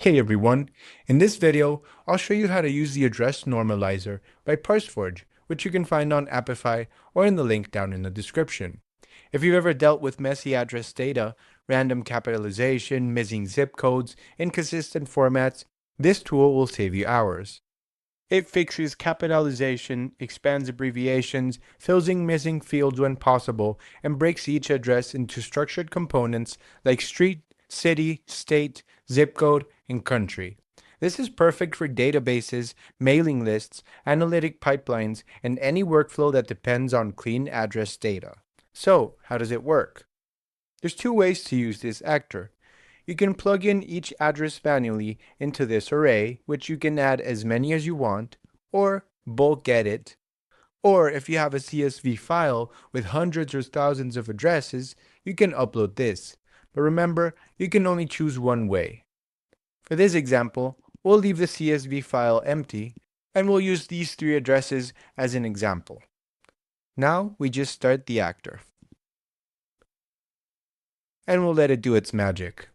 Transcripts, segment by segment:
Hey everyone, in this video, I'll show you how to use the address normalizer by ParseForge, which you can find on Appify or in the link down in the description. If you've ever dealt with messy address data, random capitalization, missing zip codes, inconsistent formats, this tool will save you hours. It fixes capitalization, expands abbreviations, fills in missing fields when possible, and breaks each address into structured components like street, city, state, zip code, and country. This is perfect for databases, mailing lists, analytic pipelines, and any workflow that depends on clean address data. So, how does it work? There's two ways to use this actor. You can plug in each address manually into this array, which you can add as many as you want, or bulk edit. Or if you have a CSV file with hundreds or thousands of addresses, you can upload this. But remember, you can only choose one way. For this example, we'll leave the CSV file empty, and we'll use these three addresses as an example. Now we just start the actor, and we'll let it do its magic.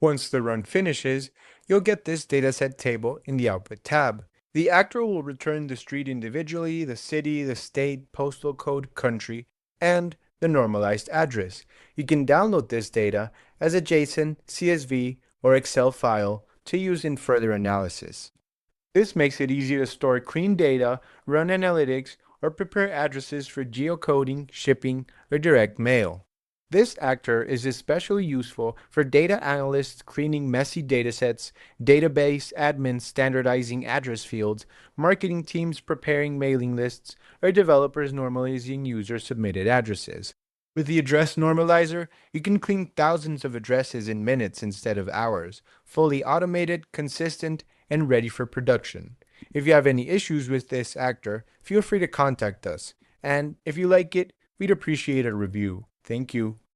Once the run finishes, you'll get this dataset table in the Output tab. The actor will return the street individually, the city, the state, postal code, country, and the normalized address. You can download this data as a JSON, CSV, or Excel file to use in further analysis. This makes it easy to store clean data, run analytics, or prepare addresses for geocoding, shipping, or direct mail. This actor is especially useful for data analysts cleaning messy datasets, database admins standardizing address fields, marketing teams preparing mailing lists, or developers normalizing user-submitted addresses. With the address normalizer, you can clean thousands of addresses in minutes instead of hours, fully automated, consistent, and ready for production. If you have any issues with this actor, feel free to contact us. And if you like it, we'd appreciate a review. Thank you.